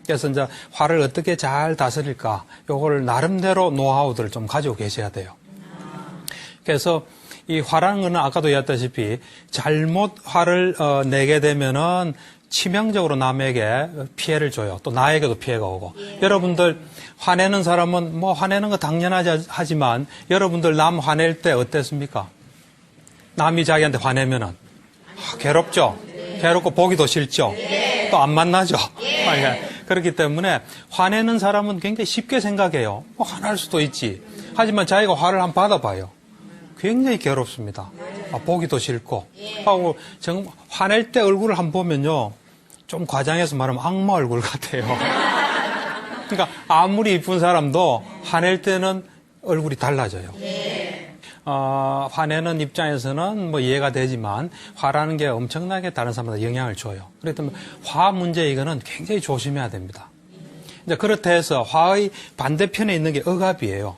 그래서 이제 화를 어떻게 잘 다스릴까, 요걸 나름대로 노하우들을 좀 가지고 계셔야 돼요. 그래서 이 화라는 거는 아까도 얘기했다시피 잘못 화를 내게 되면은 치명적으로 남에게 피해를 줘요. 또 나에게도 피해가 오고. 여러분들 화내는 사람은 뭐 화내는 거 당연하지만 여러분들 남 화낼 때 어땠습니까? 남이 자기한테 화내면은 괴롭죠. 괴롭고 보기도 싫죠. 또 안 만나죠. 그렇기 때문에 화내는 사람은 굉장히 쉽게 생각해요. 화날 수도 있지. 하지만 자기가 화를 한번 받아봐요. 굉장히 괴롭습니다. 보기도 싫고. 하고 정말 화낼 때 얼굴을 한번 보면요. 좀 과장해서 말하면 악마 얼굴 같아요. 그러니까 아무리 이쁜 사람도 화낼 때는 얼굴이 달라져요. 화내는 입장에서는 뭐 이해가 되지만 화라는 게 엄청나게 다른 사람마다 영향을 줘요. 그렇기 때문에 화 문제 이거는 굉장히 조심해야 됩니다. 이제 그렇다 해서 화의 반대편에 있는 게 억압이에요.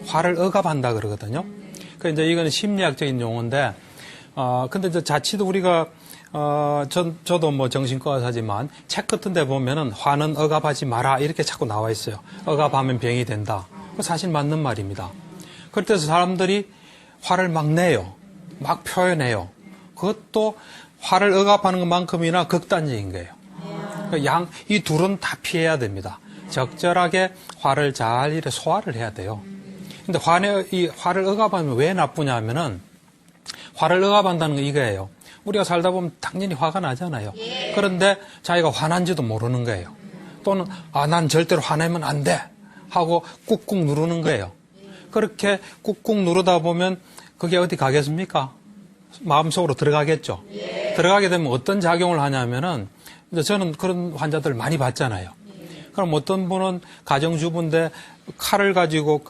화를 억압한다 그러거든요. 그 이제 이거는 심리학적인 용어인데, 근데 이제 자칫 우리가 저도 뭐 정신과 의사지만 책 같은 데 보면은 화는 억압하지 마라 이렇게 자꾸 나와 있어요. 억압하면 병이 된다. 사실 맞는 말입니다. 그럴 서 사람들이 화를 막 내요. 막 표현해요. 그것도 화를 억압하는 것만큼이나 극단적인 거예요. 이 둘은 다 피해야 됩니다. 적절하게 화를 잘 이렇게 소화를 해야 돼요. 근데 이 화를 억압하면 왜 나쁘냐면은 화를 억압한다는 건 이거예요. 우리가 살다 보면 당연히 화가 나잖아요. 그런데 자기가 화난지도 모르는 거예요. 또는 난 절대로 화내면 안 돼 하고 꾹꾹 누르는 거예요. 그렇게 꾹꾹 누르다 보면 그게 어디 가겠습니까? 마음속으로 들어가겠죠. 들어가게 되면 어떤 작용을 하냐면은 저는 그런 환자들 많이 봤잖아요. 그럼 어떤 분은 가정주부인데 칼을 가지고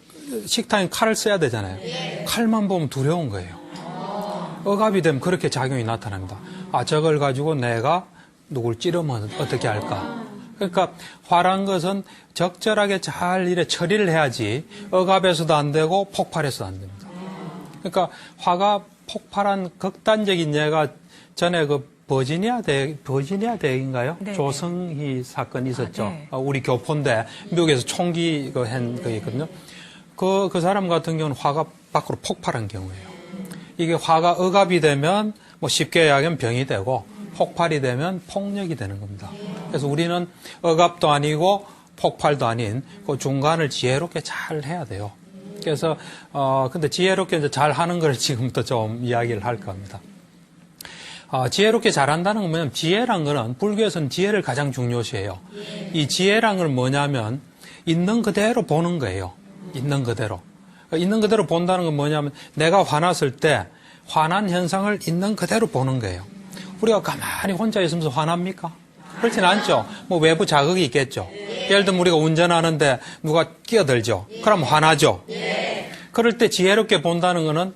식탁에 칼을 써야 되잖아요. 칼만 보면 두려운 거예요. 억압이 되면 그렇게 작용이 나타납니다. 저걸 가지고 내가 누굴 찌르면 어떻게 할까? 그러니까 화란 것은 적절하게 잘 이래 처리를 해야지 억압해서도 안 되고 폭발해서도 안 됩니다. 그러니까 화가 폭발한 극단적인 예가 전에 그 버지니아 대학인가요? 네. 조성희 사건이 있었죠. 네. 우리 교포인데 미국에서 총기 한 거 있거든요. 그 사람 같은 경우는 화가 밖으로 폭발한 경우예요. 이게 화가 억압이 되면 뭐 쉽게 이야기하면 병이 되고 폭발이 되면 폭력이 되는 겁니다. 그래서 우리는 억압도 아니고 폭발도 아닌 그 중간을 지혜롭게 잘 해야 돼요. 그래서 근데 지혜롭게 이제 잘 하는 걸 지금부터 좀 이야기를 할 겁니다. 지혜롭게 잘한다는 건 뭐냐면 지혜란 거는 불교에서는 지혜를 가장 중요시해요. 이 지혜란 건 뭐냐면 있는 그대로 보는 거예요. 있는 그대로. 있는 그대로 본다는 건 뭐냐면 내가 화났을 때 화난 현상을 있는 그대로 보는 거예요. 우리가 가만히 혼자 있으면서 화납니까? 그렇진 않죠. 뭐 외부 자극이 있겠죠. 예를 들면 우리가 운전하는데 누가 끼어들죠. 그럼 화나죠. 그럴 때 지혜롭게 본다는 거는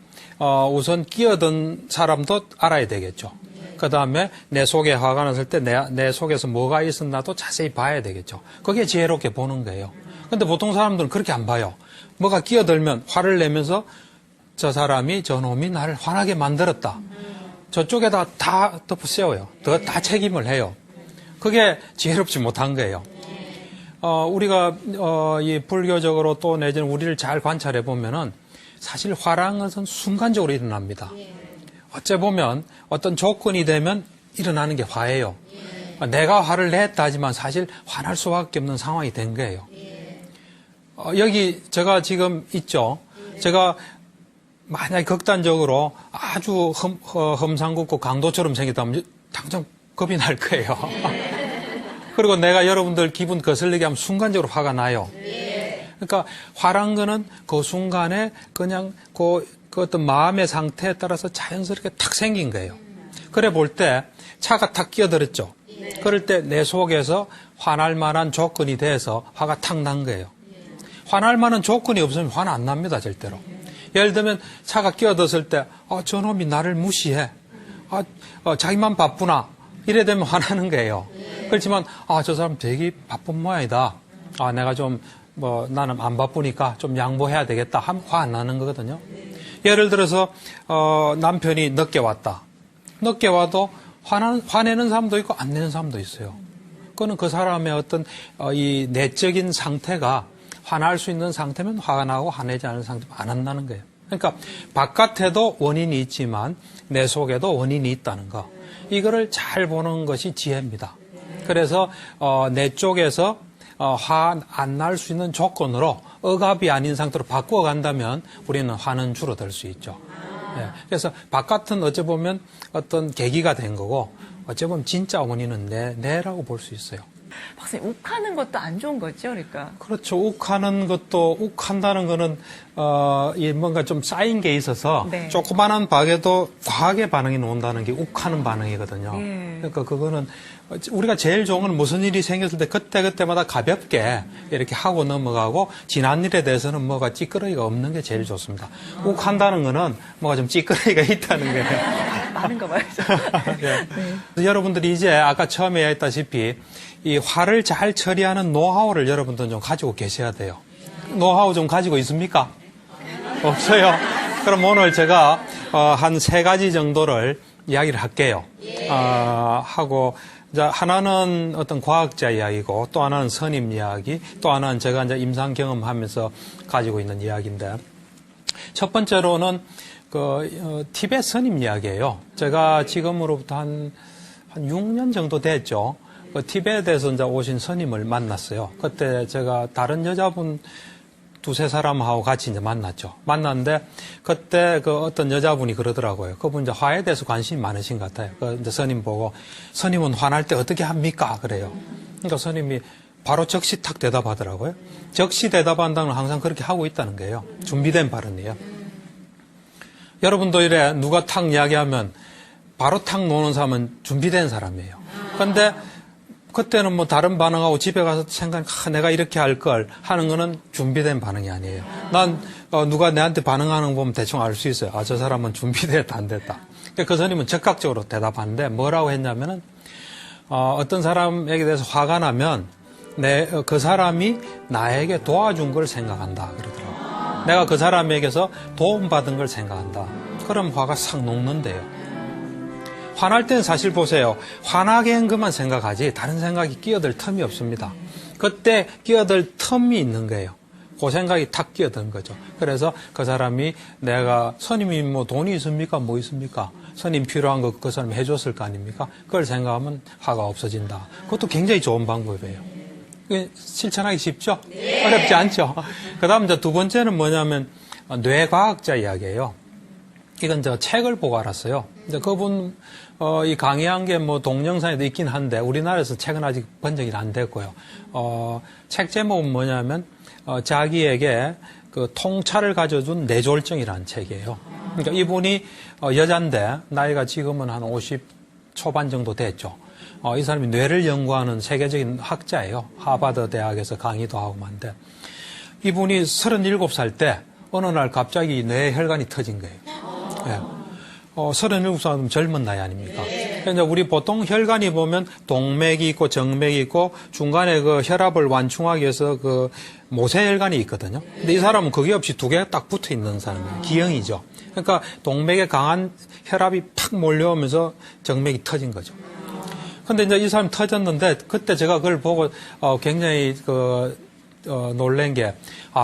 우선 끼어든 사람도 알아야 되겠죠. 그 다음에 내 속에 화가 났을 때 내 속에서 뭐가 있었나도 자세히 봐야 되겠죠. 그게 지혜롭게 보는 거예요. 근데 보통 사람들은 그렇게 안 봐요. 뭐가 끼어들면 화를 내면서 저 사람이 저놈이 나를 화나게 만들었다. 저쪽에다 다 덮어씌워요. 다 책임을 해요. 그게 지혜롭지 못한 거예요. 우리가 이 불교적으로 또 내지는 우리를 잘 관찰해 보면은 사실 화라는 것은 순간적으로 일어납니다. 어째 보면 어떤 조건이 되면 일어나는 게 화예요. 내가 화를 냈다 하지만 사실 화날 수밖에 없는 상황이 된 거예요. 여기 제가 지금 있죠. 제가 만약에 극단적으로 아주 험상궂고 강도처럼 생겼다면 당장 겁이 날 거예요. 그리고 내가 여러분들 기분 거슬리게 하면 순간적으로 화가 나요. 그러니까 화란 거는 그 순간에 그냥 그 어떤 마음의 상태에 따라서 자연스럽게 탁 생긴 거예요. 그래 볼 때 차가 탁 끼어들었죠. 그럴 때 내 속에서 화날 만한 조건이 돼서 화가 탁 난 거예요. 화날 만한 조건이 없으면 화는 안 납니다, 절대로. 예를 들면 차가 끼어들었을 때 저놈이 나를 무시해. 자기만 바쁘나. 이래 되면 화나는 거예요. 그렇지만 저 사람 되게 바쁜 모양이다. 내가 좀 나는 안 바쁘니까 좀 양보해야 되겠다 하면 화 안 나는 거거든요. 예를 들어서 남편이 늦게 왔다. 늦게 와도 화내는 사람도 있고 안 내는 사람도 있어요. 그거는 그 사람의 어떤 이 내적인 상태가 화날 수 있는 상태면 화가 나고 화내지 않은 상태면 안 한다는 거예요. 그러니까 바깥에도 원인이 있지만 내 속에도 원인이 있다는 거. 이거를 잘 보는 것이 지혜입니다. 그래서 내 쪽에서 화 안 날 수 있는 조건으로 억압이 아닌 상태로 바꾸어 간다면 우리는 화는 줄어들 수 있죠. 예, 그래서 바깥은 어찌 보면 어떤 계기가 된 거고 어찌 보면 진짜 원인은 내라고 볼 수 있어요. 박사님, 욱하는 것도 안 좋은 거죠, 그러니까. 그렇죠. 욱하는 것도, 욱한다는 거는, 이 뭔가 좀 쌓인 게 있어서, 네. 조그만한 박에도 과하게 반응이 나온다는 게 욱하는 반응이거든요. 예. 그러니까 그거는, 우리가 제일 좋은 건 무슨 일이 생겼을 때 그때그때마다 가볍게 이렇게 하고 넘어가고, 지난 일에 대해서는 뭐가 찌끄러기가 없는 게 제일 좋습니다. 욱한다는 거는 뭐가 좀 찌끄러기가 있다는 거예요. 많은 거 말이죠. 네. 네. 여러분들이 이제 아까 처음에 했다시피, 이 화를 잘 처리하는 노하우를 여러분들은 좀 가지고 계셔야 돼요. 노하우 좀 가지고 있습니까? 없어요? 그럼 오늘 제가 한 3가지 정도를 이야기를 할게요. 하고 이제 하나는 어떤 과학자 이야기고 또 하나는 선임 이야기, 또 하나는 제가 이제 임상 경험하면서 가지고 있는 이야기인데 첫 번째로는 티베트 선임 이야기예요. 제가 지금으로부터 한 6년 정도 됐죠. 티베트에서 이제 오신 스님을 만났어요. 그때 제가 다른 여자분 2-3사람하고 같이 이제 만났죠. 만났는데 그때 어떤 여자분이 그러더라고요. 그분 이제 화에 대해서 관심이 많으신 것 같아요. 이제 스님 보고 스님은 화날 때 어떻게 합니까? 그래요. 그러니까 스님이 바로 적시 탁 대답하더라고요. 적시 대답한다는 건 항상 그렇게 하고 있다는 거예요. 준비된 발언이에요. 여러분도 이래 누가 탁 이야기하면 바로 탁 노는 사람은 준비된 사람이에요. 근데 그때는 뭐 다른 반응하고 집에 가서 내가 이렇게 할 걸 하는 거는 준비된 반응이 아니에요. 난 누가 내한테 반응하는 거 보면 대충 알 수 있어요. 저 사람은 준비됐다 안 됐다. 그 스님은 적극적으로 대답하는데 뭐라고 했냐면은 어떤 사람에게 대해서 화가 나면 그 사람이 나에게 도와준 걸 생각한다 그러더라고요. 내가 그 사람에게서 도움받은 걸 생각한다. 그럼 화가 싹 녹는데요. 화날 때는 사실 보세요. 화나게 한 것만 생각하지 다른 생각이 끼어들 틈이 없습니다. 그때 끼어들 틈이 있는 거예요. 그 생각이 탁 끼어든 거죠. 그래서 그 사람이 내가 스님이 뭐 돈이 있습니까? 뭐 있습니까? 스님 필요한 거 그 사람이 해줬을 거 아닙니까? 그걸 생각하면 화가 없어진다. 그것도 굉장히 좋은 방법이에요. 실천하기 쉽죠? 네. 어렵지 않죠? 그 다음 이제 2번째는 뭐냐면 뇌과학자 이야기예요. 이건 저 책을 보고 알았어요. 이제 그분 이 강의한 게 뭐 동영상에도 있긴 한데 우리나라에서 책은 아직 번역이 안 됐고요. 책 제목은 뭐냐면 자기에게 그 통찰을 가져준 뇌졸중이라는 책이에요. 그러니까 이분이 여잔데 나이가 지금은 한 50 초반 정도 됐죠. 이 사람이 뇌를 연구하는 세계적인 학자예요. 하버드 대학에서 강의도 하고 만데 이분이 37살 때 어느 날 갑자기 뇌 혈관이 터진 거예요. 예. 37살은 젊은 나이 아닙니까? 그러니까 우리 보통 혈관이 보면 동맥이 있고 정맥이 있고 중간에 그 혈압을 완충하기 위해서 그 모세혈관이 있거든요. 근데 이 사람은 그게 없이 2개가 딱 붙어 있는 사람이에요. 기형이죠. 그러니까 동맥에 강한 혈압이 팍 몰려오면서 정맥이 터진 거죠. 근데 이제 이 사람이 터졌는데 그때 제가 그걸 보고 굉장히 놀란 게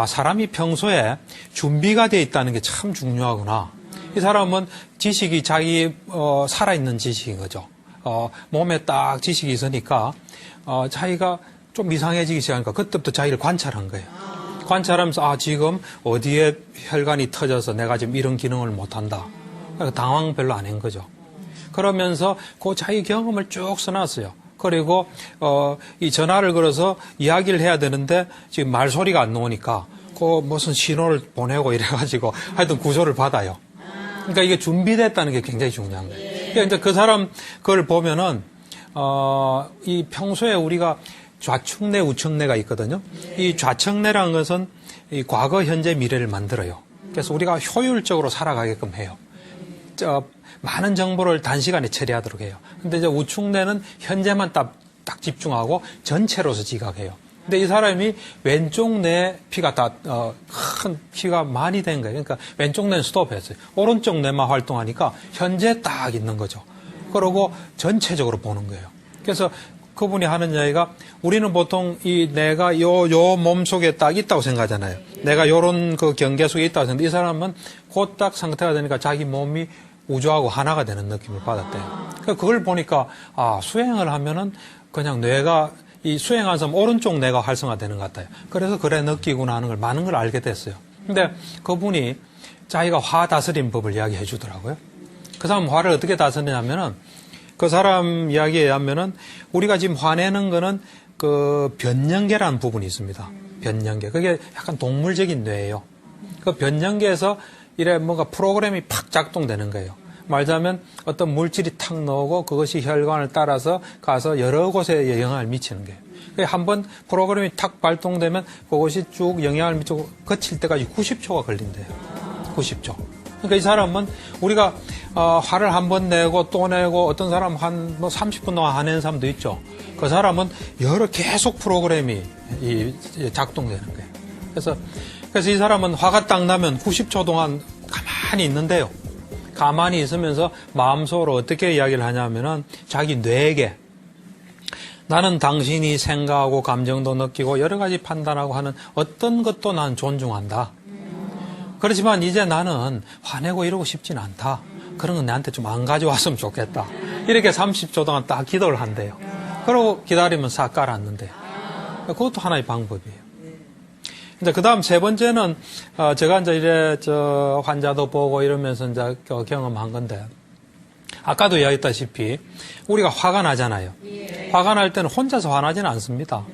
사람이 평소에 준비가 돼 있다는 게 참 중요하구나. 이 사람은 지식이 자기 살아있는 지식인 거죠. 몸에 딱 지식이 있으니까 자기가 좀 이상해지기 시작하니까 그때부터 자기를 관찰한 거예요. 관찰하면서 지금 어디에 혈관이 터져서 내가 지금 이런 기능을 못한다. 그러니까 당황 별로 안 한 거죠. 그러면서 그 자기 경험을 쭉 써놨어요. 그리고 이 전화를 걸어서 이야기를 해야 되는데 지금 말소리가 안 나오니까 그 무슨 신호를 보내고 이래가지고 하여튼 구조를 받아요. 그러니까 이게 준비됐다는 게 굉장히 중요한 거예요. 그러니까 이제 그 사람 그걸 보면은 이 평소에 우리가 좌측뇌, 우측뇌가 있거든요. 이 좌측뇌라는 것은 이 과거, 현재, 미래를 만들어요. 그래서 우리가 효율적으로 살아가게끔 해요. 많은 정보를 단시간에 처리하도록 해요. 근데 이제 우측뇌는 현재만 딱 집중하고 전체로서 지각해요. 근데 이 사람이 왼쪽 뇌 피가 큰 피가 많이 된 거예요. 그러니까 왼쪽 뇌는 스톱했어요. 오른쪽 뇌만 활동하니까 현재 딱 있는 거죠. 그러고 전체적으로 보는 거예요. 그래서 그분이 하는 이야기가 우리는 보통 이 내가 요 몸 속에 딱 있다고 생각하잖아요. 내가 요런 그 경계 속에 있다고 생각하는데 이 사람은 그 딱 상태가 되니까 자기 몸이 우주하고 하나가 되는 느낌을 받았대요. 그걸 보니까 수행을 하면은 그냥 뇌가 이 수행하는 사람 오른쪽 뇌가 활성화되는 것 같아요. 그래서 그래 느끼구나 하는 걸 많은 걸 알게 됐어요. 근데 그분이 자기가 화 다스림 법을 이야기해 주더라고요. 그 사람 화를 어떻게 다스리냐면은 그 사람 이야기에 의하면은 우리가 지금 화내는 거는 그 변연계라는 부분이 있습니다. 변연계. 그게 약간 동물적인 뇌예요. 그 변연계에서 이래 뭔가 프로그램이 팍 작동되는 거예요. 말하자면 어떤 물질이 탁 나오고 그것이 혈관을 따라서 가서 여러 곳에 영향을 미치는 거예요. 한번 프로그램이 탁 발동되면 그것이 쭉 영향을 미치고 거칠 때까지 90초가 걸린대요. 90초. 그러니까 이 사람은 우리가 화를 한 번 내고 또 내고 어떤 사람 한 뭐 30분 동안 화내는 사람도 있죠. 그 사람은 여러 계속 프로그램이 작동되는 거예요. 그래서 이 사람은 화가 딱 나면 90초 동안 가만히 있는데요. 가만히 있으면서 마음속으로 어떻게 이야기를 하냐면은 자기 뇌에게 나는 당신이 생각하고 감정도 느끼고 여러 가지 판단하고 하는 어떤 것도 난 존중한다. 그렇지만 이제 나는 화내고 이러고 싶진 않다. 그런 건 나한테 좀 안 가져왔으면 좋겠다. 이렇게 30초 동안 딱 기도를 한대요. 그러고 기다리면 싹 가라앉는데요. 그것도 하나의 방법이에요. 이제 그 다음 세 번째는, 제가 이제 환자도 보고 이러면서 이제 경험한 건데, 아까도 이야기했다시피, 우리가 화가 나잖아요. 화가 날 때는 혼자서 화나지는 않습니다.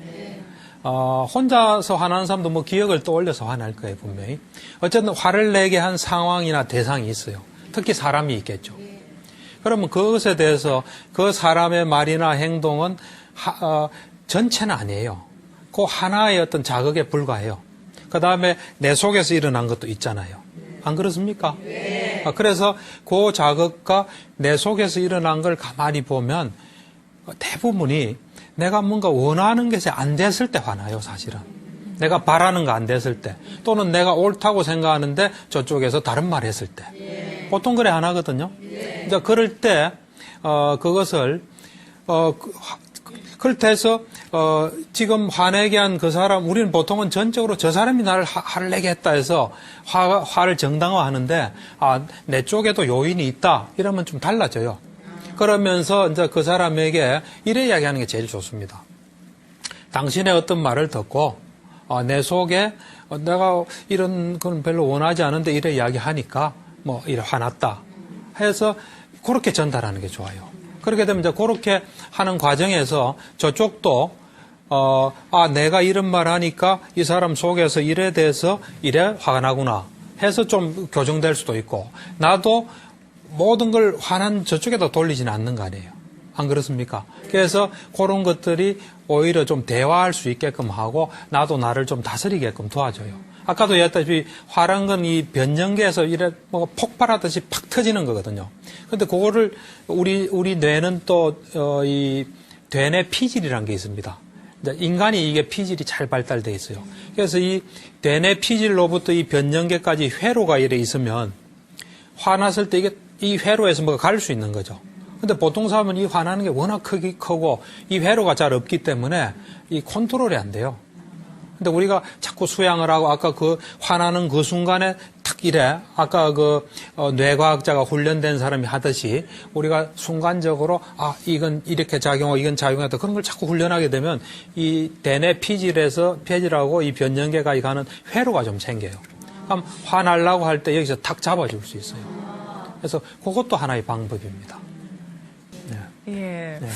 혼자서 화나는 사람도 뭐 기억을 떠올려서 화날 거예요, 분명히. 어쨌든 화를 내게 한 상황이나 대상이 있어요. 특히 사람이 있겠죠. 그러면 그것에 대해서 그 사람의 말이나 행동은 전체는 아니에요. 그 하나의 어떤 자극에 불과해요. 그 다음에 내 속에서 일어난 것도 있잖아요. 안 그렇습니까? 그래서 그 자극과 내 속에서 일어난 걸 가만히 보면 대부분이 내가 뭔가 원하는 것이 안 됐을 때 화나요, 사실은. 내가 바라는 거 안 됐을 때. 또는 내가 옳다고 생각하는데 저쪽에서 다른 말 했을 때. 보통 그래 안 하거든요. 이제 그럴 때, 그것을, 그렇다해서 지금 화내게 한 그 사람, 우리는 보통은 전적으로 저 사람이 나를 화를 내게 했다 해서 화를 정당화하는데, 내 쪽에도 요인이 있다. 이러면 좀 달라져요. 그러면서 이제 그 사람에게 이래 이야기하는 게 제일 좋습니다. 당신의 어떤 말을 듣고, 내 속에 내가 이런 건 별로 원하지 않은데 이래 이야기하니까 뭐 이래 화났다 해서 그렇게 전달하는 게 좋아요. 그렇게 되면 이제 그렇게 하는 과정에서 저쪽도 내가 이런 말 하니까 이 사람 속에서 이래 돼서 이래 화가 나구나 해서 좀 교정될 수도 있고 나도 모든 걸 화난 저쪽에다 돌리지는 않는 거 아니에요. 안 그렇습니까? 그래서 그런 것들이 오히려 좀 대화할 수 있게끔 하고 나도 나를 좀 다스리게끔 도와줘요. 아까도 얘기했다시피 화란 건 이 변연계에서 이래 뭐 폭발하듯이 팍 터지는 거거든요. 근데 그거를 우리 뇌는 또 이 뇌내 피질이라는 게 있습니다. 인간이 이게 피질이 잘 발달돼 있어요. 그래서 이 뇌내 피질로부터 이 변연계까지 회로가 이래 있으면 화났을 때 이게 이 회로에서 뭐가 갈 수 있는 거죠. 근데 보통 사람은 이 화나는 게 워낙 크고 이 회로가 잘 없기 때문에 이 컨트롤이 안 돼요. 근데 우리가 자꾸 수양을 하고 아까 그 화나는 그 순간에 탁 이래 아까 그 뇌과학자가 훈련된 사람이 하듯이 우리가 순간적으로 이건 이렇게 작용하고 이건 작용하다 그런 걸 자꾸 훈련하게 되면 이 대뇌 피질하고 이 변연계가 가는 회로가 좀 생겨요. 그럼 화나려고 할 때 여기서 탁 잡아줄 수 있어요. 그래서 그것도 하나의 방법입니다. 예. 네.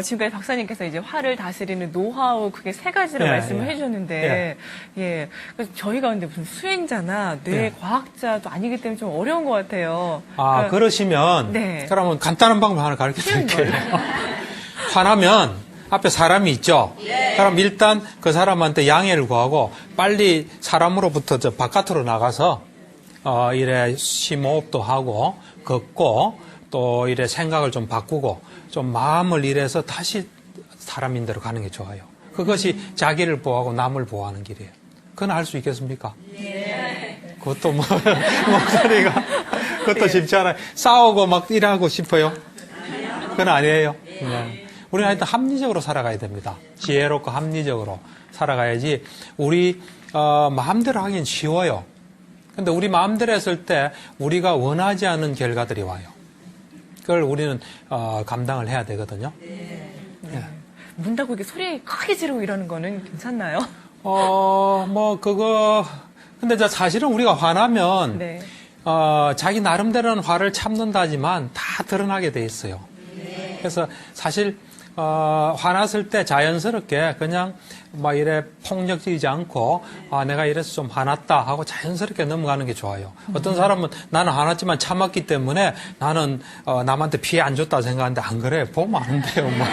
지금까지 박사님께서 이제 화를 다스리는 노하우 그게 세 가지로 네, 말씀을 네. 해주셨는데, 예. 그래서 저희가 근데 무슨 수행자나 뇌과학자도 아니기 때문에 좀 어려운 것 같아요. 그러니까, 그러시면, 네. 그러면 간단한 방법 하나 가르쳐 드릴게요. 화나면 앞에 사람이 있죠? 그럼 일단 그 사람한테 양해를 구하고 빨리 사람으로부터 저 바깥으로 나가서, 이래 심호흡도 하고, 걷고, 또 이래 생각을 좀 바꾸고 좀 마음을 이래서 다시 사람인대로 가는 게 좋아요. 그것이 자기를 보호하고 남을 보호하는 길이에요. 그건 할 수 있겠습니까? 네. 그것도 목소리가 그것도 쉽지 않아요. 싸우고 막 일하고 싶어요? 그건 아니에요. 네. 우리는 하여튼 합리적으로 살아가야 됩니다. 지혜롭고 합리적으로 살아가야지 우리 마음대로 하긴 쉬워요. 근데 우리 마음대로 했을 때 우리가 원하지 않은 결과들이 와요. 그걸 우리는 감당을 해야 되거든요. 네. 문 닫고 이렇게 소리 크게 지르고 이러는 거는 괜찮나요? 근데 사실은 우리가 화나면 네. 자기 나름대로는 화를 참는다지만 다 드러나게 돼 있어요. 그래서 사실 화났을 때 자연스럽게 그냥 막 이래 폭력적이지 않고 내가 이래서 좀 화났다 하고 자연스럽게 넘어가는 게 좋아요. 어떤 사람은 나는 화났지만 참았기 때문에 나는 남한테 피해 안 줬다 생각하는데 안 그래. 보면 아는데요. 뭐.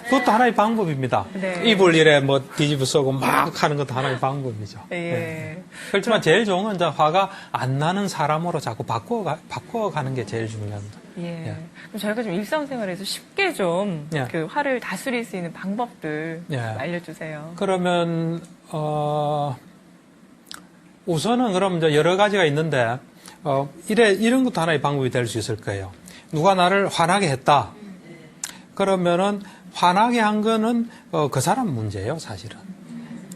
그것도 하나의 방법입니다. 네. 입을 이래 뭐 뒤집어 쓰고 막 하는 것도 하나의 방법이죠. 예. 네. 그렇지만 제일 좋은 건 이제 화가 안 나는 사람으로 자꾸 바꿔가는 게 제일 중요합니다. 예. 예. 그럼 저희가 좀 일상생활에서 쉽게 좀 예. 그 화를 다스릴 수 있는 방법들 예. 알려주세요. 그러면 우선은 그럼 이제 여러 가지가 있는데 이런 것도 하나의 방법이 될 수 있을 거예요. 누가 나를 화나게 했다. 그러면은 화나게 한 거는 그 사람 문제예요, 사실은.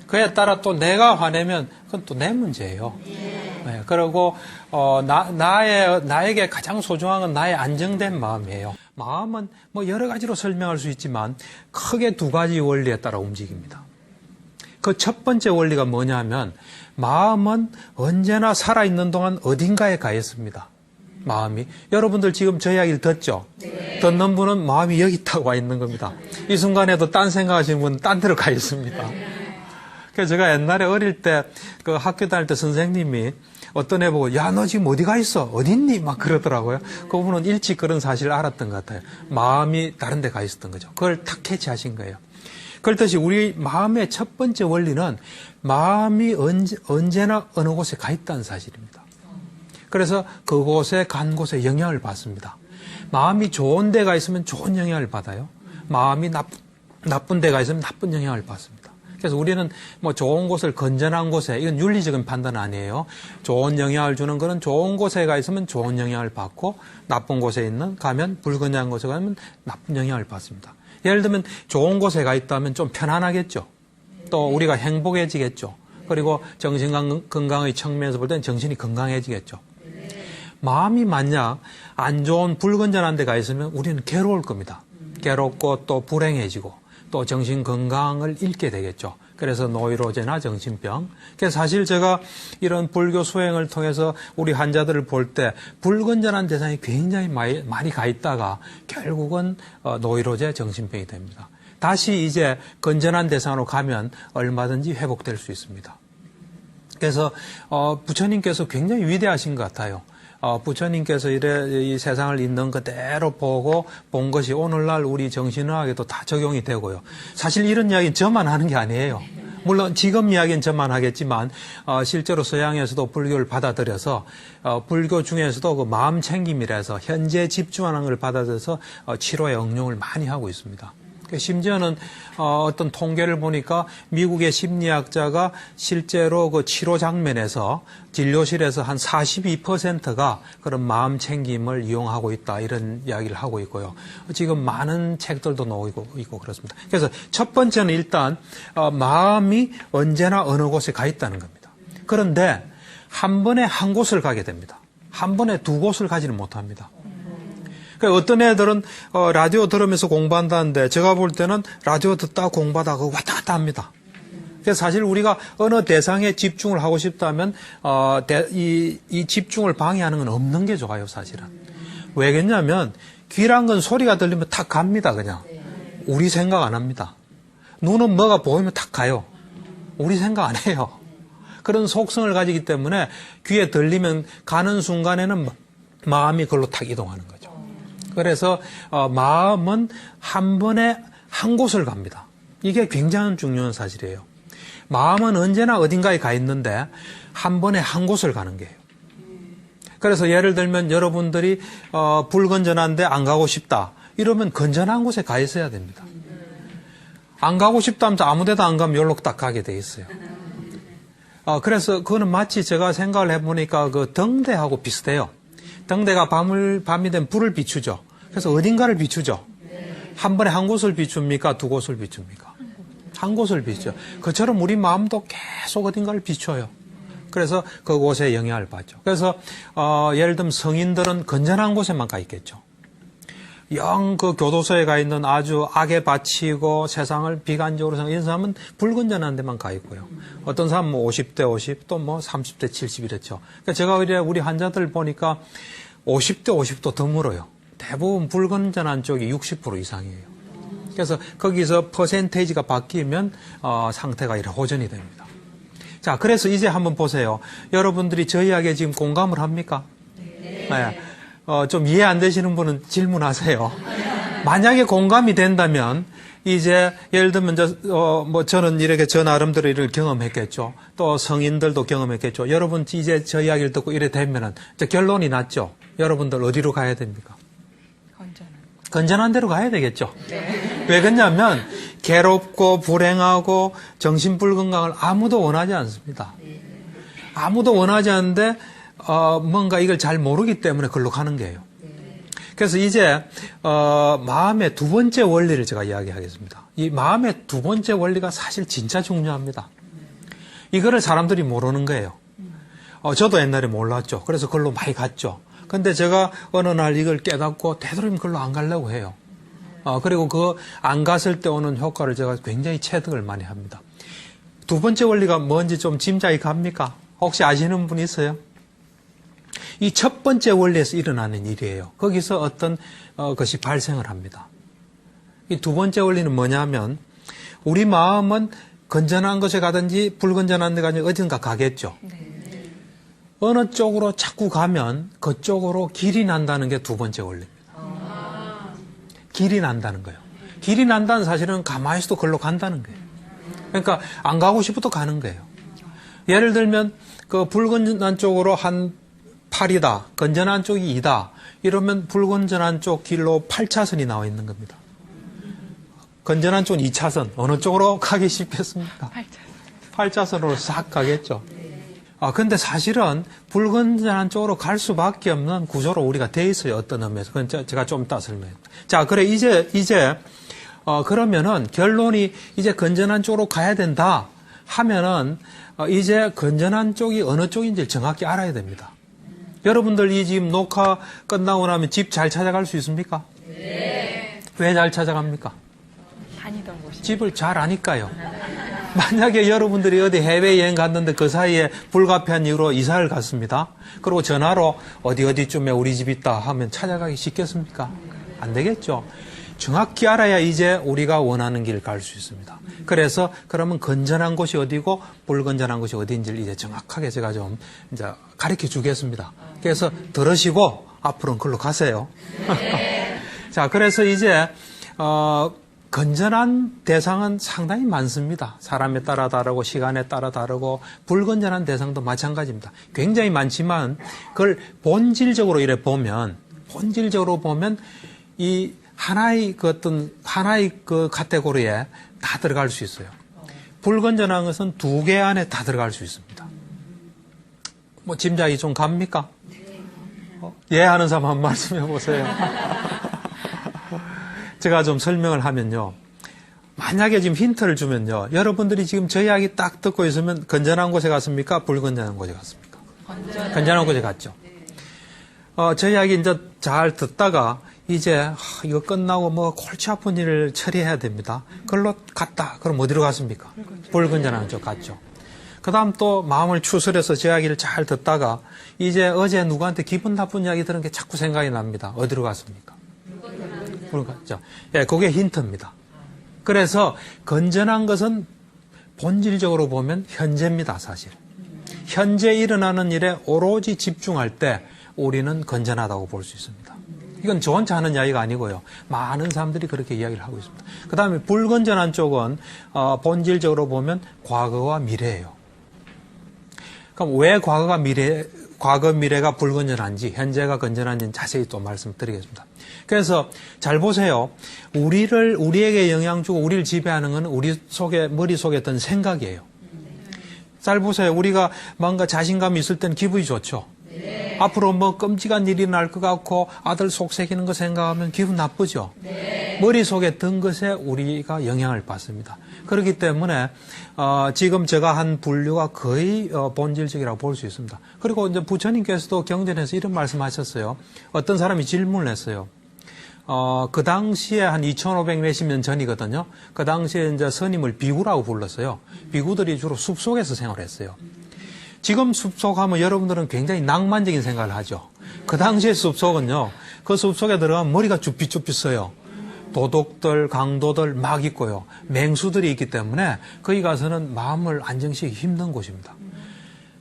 그에 따라 또 내가 화내면 그건 또 내 문제예요. 네, 그리고 나에게 가장 소중한 건 나의 안정된 마음이에요. 마음은 뭐 여러 가지로 설명할 수 있지만 크게 두 가지 원리에 따라 움직입니다. 그 첫 번째 원리가 뭐냐면 마음은 언제나 살아있는 동안 어딘가에 가 있습니다. 마음이. 여러분들 지금 저 이야기를 듣죠? 네. 듣는 분은 마음이 여기 있다고 와 있는 겁니다. 이 순간에도 딴 생각하시는 분은 딴 데로 가 있습니다. 그래서 제가 옛날에 어릴 때 그 학교 다닐 때 선생님이 어떤 애 보고 야, 너 지금 어디 가 있어? 어디 있니? 막 그러더라고요. 그분은 일찍 그런 사실을 알았던 것 같아요. 마음이 다른 데 가 있었던 거죠. 그걸 탁 캐치하신 거예요. 그렇듯이 우리 마음의 첫 번째 원리는 마음이 언제나 어느 곳에 가 있다는 사실입니다. 그래서 그곳에 간 곳에 영향을 받습니다. 마음이 좋은 데가 있으면 좋은 영향을 받아요. 마음이 나쁜 데가 있으면 나쁜 영향을 받습니다. 그래서 우리는 뭐 좋은 곳을 건전한 곳에, 이건 윤리적인 판단 아니에요. 좋은 영향을 주는 거는 좋은 곳에 가 있으면 좋은 영향을 받고 나쁜 곳에 가면 불건전한 곳에 가면 나쁜 영향을 받습니다. 예를 들면 좋은 곳에 가 있다면 좀 편안하겠죠. 또 우리가 행복해지겠죠. 그리고 정신 건강의 측면에서 볼 때는 정신이 건강해지겠죠. 마음이 만약 안 좋은 불건전한 데 가 있으면 우리는 괴로울 겁니다. 괴롭고 또 불행해지고 또 정신 건강을 잃게 되겠죠. 그래서 노이로제나 정신병. 그래서 사실 제가 이런 불교 수행을 통해서 우리 환자들을 볼 때 불건전한 대상이 굉장히 많이 가 있다가 결국은 노이로제 정신병이 됩니다. 다시 이제 건전한 대상으로 가면 얼마든지 회복될 수 있습니다. 그래서 부처님께서 굉장히 위대하신 것 같아요. 부처님께서 이 세상을 있는 그대로 보고 본 것이 오늘날 우리 정신의학에도 다 적용이 되고요. 사실 이런 이야기는 저만 하는 게 아니에요. 물론 지금 이야기는 저만 하겠지만 실제로 서양에서도 불교를 받아들여서 불교 중에서도 그 마음 챙김이라서 현재 집중하는 걸 받아들여서 치료에 응용을 많이 하고 있습니다. 심지어는 어떤 통계를 보니까 미국의 심리학자가 실제로 그 치료 장면에서 진료실에서 한 42%가 그런 마음 챙김을 이용하고 있다, 이런 이야기를 하고 있고요. 지금 많은 책들도 나오고 있고 그렇습니다. 그래서 첫 번째는 일단 마음이 언제나 어느 곳에 가 있다는 겁니다. 그런데 한 번에 한 곳을 가게 됩니다. 한 번에 두 곳을 가지는 못합니다. 그러니까 어떤 애들은 라디오 들으면서 공부한다는데 제가 볼 때는 라디오 듣다가 공부하다가 왔다 갔다 합니다. 그래서 사실 우리가 어느 대상에 집중을 하고 싶다면 이 집중을 방해하는 건 없는 게 좋아요, 사실은. 왜겠냐면 귀란 건 소리가 들리면 탁 갑니다, 그냥. 우리 생각 안 합니다. 눈은 뭐가 보이면 탁 가요. 우리 생각 안 해요. 그런 속성을 가지기 때문에 귀에 들리면 가는 순간에는 마음이 그걸로 탁 이동하는 거죠. 그래서 마음은 한 번에 한 곳을 갑니다. 이게 굉장히 중요한 사실이에요. 마음은 언제나 어딘가에 가 있는데 한 번에 한 곳을 가는 게예요. 그래서 예를 들면 여러분들이 불건전한데 안 가고 싶다. 이러면 건전한 곳에 가 있어야 됩니다. 안 가고 싶다 하면서 아무 데도 안 가면 여기로 딱 가게 돼 있어요. 그래서 그거는 마치 제가 생각을 해보니까 그 등대하고 비슷해요. 등대가 밤이 되면 불을 비추죠. 그래서 어딘가를 비추죠. 한 번에 한 곳을 비춥니까? 두 곳을 비춥니까? 한 곳을 비추죠. 그처럼 우리 마음도 계속 어딘가를 비춰요. 그래서 그곳에 영향을 받죠. 그래서 예를 들면 성인들은 건전한 곳에만 가 있겠죠. 영 그 교도소에 가 있는 아주 악에 바치고 세상을 비관적으로 생각하는 사람은 불건전한 데만 가 있고요. 어떤 사람은 뭐 50대 50, 또 뭐 30대 70 이랬죠. 그러니까 제가 우리 환자들 보니까 50대 50도 드물어요. 대부분 불건전한 쪽이 60% 이상이에요. 그래서 거기서 퍼센테이지가 바뀌면 상태가 이렇게 호전이 됩니다. 자, 그래서 이제 한번 보세요. 여러분들이 저 이야기에 지금 공감을 합니까? 네. 좀 이해 안 되시는 분은 질문하세요. 만약에 공감이 된다면 이제 예를 들면 뭐 저는 이렇게 저 나름대로 이를 경험했겠죠. 또 성인들도 경험했겠죠. 여러분 이제 저 이야기를 듣고 이래 되면은 이제 결론이 났죠. 여러분들 어디로 가야 됩니까? 건전한 데로 가야 되겠죠. 네. 왜 그러냐면 괴롭고 불행하고 정신불건강을 아무도 원하지 않습니다. 아무도 원하지 않는데 뭔가 이걸 잘 모르기 때문에 그걸로 가는 거예요. 그래서 이제 마음의 두 번째 원리를 제가 이야기하겠습니다. 이 마음의 두 번째 원리가 사실 진짜 중요합니다. 이거를 사람들이 모르는 거예요. 저도 옛날에 몰랐죠. 그래서 그걸로 많이 갔죠. 근데 제가 어느 날 이걸 깨닫고 되도록이면 그걸로 안 가려고 해요. 그리고 그 안 갔을 때 오는 효과를 제가 굉장히 체득을 많이 합니다. 두 번째 원리가 뭔지 좀 짐작이 갑니까? 혹시 아시는 분 있어요? 이 첫 번째 원리에서 일어나는 일이에요. 거기서 어떤 것이 발생을 합니다. 이 두 번째 원리는 뭐냐면 우리 마음은 건전한 곳에 가든지 불건전한 데 가든지 어딘가 가겠죠. 어느 쪽으로 자꾸 가면 그쪽으로 길이 난다는 게 두 번째 원리입니다. 길이 난다는 거예요. 길이 난다는 사실은 가만히 있어도 그걸로 간다는 거예요. 그러니까 안 가고 싶어도 가는 거예요. 예를 들면 그 불건전한 쪽으로 한 8이다. 건전한 쪽이 2다. 이러면 불건전한 쪽 길로 8차선이 나와 있는 겁니다. 건전한 쪽은 2차선. 어느 쪽으로 가기 쉽겠습니까? 8차선으로 싹 가겠죠. 근데 사실은 불건전한 쪽으로 갈 수밖에 없는 구조로 우리가 돼 있어요. 어떤 의미에서. 그건 제가 좀 이따 설명해요. 자, 그래, 이제, 그러면은 결론이 이제 건전한 쪽으로 가야 된다 하면은, 이제 건전한 쪽이 어느 쪽인지 정확히 알아야 됩니다. 여러분들 이 지금 녹화 끝나고 나면 집 잘 찾아갈 수 있습니까? 네. 왜 잘 찾아갑니까? 다니던 곳이. 집을 잘 아니까요. 만약에 여러분들이 어디 해외여행 갔는데 그 사이에 불가피한 이유로 이사를 갔습니다. 그리고 전화로 어디쯤에 우리 집 있다 하면 찾아가기 쉽겠습니까? 안 되겠죠. 정확히 알아야 이제 우리가 원하는 길 갈 수 있습니다. 그래서 그러면 건전한 곳이 어디고 불건전한 곳이 어디인지를 이제 정확하게 제가 좀 이제 가르쳐 주겠습니다. 그래서 들으시고 앞으로는 그걸로 가세요. 자, 그래서 이제 건전한 대상은 상당히 많습니다. 사람에 따라 다르고 시간에 따라 다르고 불건전한 대상도 마찬가지입니다. 굉장히 많지만 그걸 본질적으로 보면 이 하나의 그 카테고리에 다 들어갈 수 있어요. 불건전한 것은 두 개 안에 다 들어갈 수 있습니다. 뭐 짐작이 좀 갑니까? 예 하는 사람 한 말씀 해보세요. 제가 좀 설명을 하면요. 만약에 지금 힌트를 주면요. 여러분들이 지금 저 이야기 딱 듣고 있으면 건전한 곳에 갔습니까? 불건전한 곳에 갔습니까? 건전한 곳에 갔죠. 저 이야기 이제 잘 듣다가 이제 이거 끝나고 뭐 골치 아픈 일을 처리해야 됩니다. 그걸로 갔다. 그럼 어디로 갔습니까? 불건전한 쪽 갔죠. 그 다음 또 마음을 추스려서 저 이야기를 잘 듣다가 이제 어제 누구한테 기분 나쁜 이야기 들은 게 자꾸 생각이 납니다. 어디로 갔습니까? 불건전. 예, 그게 힌트입니다. 그래서 건전한 것은 본질적으로 보면 현재입니다, 사실. 현재 일어나는 일에 오로지 집중할 때 우리는 건전하다고 볼 수 있습니다. 이건 저 혼자 하는 이야기가 아니고요. 많은 사람들이 그렇게 이야기를 하고 있습니다. 그 다음에 불건전한 쪽은 본질적으로 보면 과거와 미래예요. 그럼 왜 과거 미래가 불건전한지 현재가 건전한지는 자세히 또 말씀드리겠습니다. 그래서 잘 보세요. 우리에게 영향 주고 우리를 지배하는 건 우리 속에 머릿속에 어떤 생각이에요. 잘 보세요. 우리가 뭔가 자신감이 있을 때는 기분이 좋죠. 앞으로 뭐 끔찍한 일이 날 것 같고 아들 속삭이는 거 생각하면 기분 나쁘죠. 머릿속에 든 것에 우리가 영향을 받습니다. 그렇기 때문에 지금 제가 한 분류가 거의 본질적이라고 볼 수 있습니다. 그리고 이제 부처님께서도 경전에서 이런 말씀하셨어요. 어떤 사람이 질문을 했어요. 그 당시에 한 2500 몇십 년 전이거든요. 그 당시에 이제 스님을 비구라고 불렀어요. 비구들이 주로 숲속에서 생활했어요. 지금 숲속하면 여러분들은 굉장히 낭만적인 생각을 하죠. 그 당시의 숲속은요, 그 숲속에 들어가면 머리가 쭈삣쭈삣 써요. 도둑들, 강도들 막 있고요. 맹수들이 있기 때문에 거기 가서는 마음을 안정시키기 힘든 곳입니다.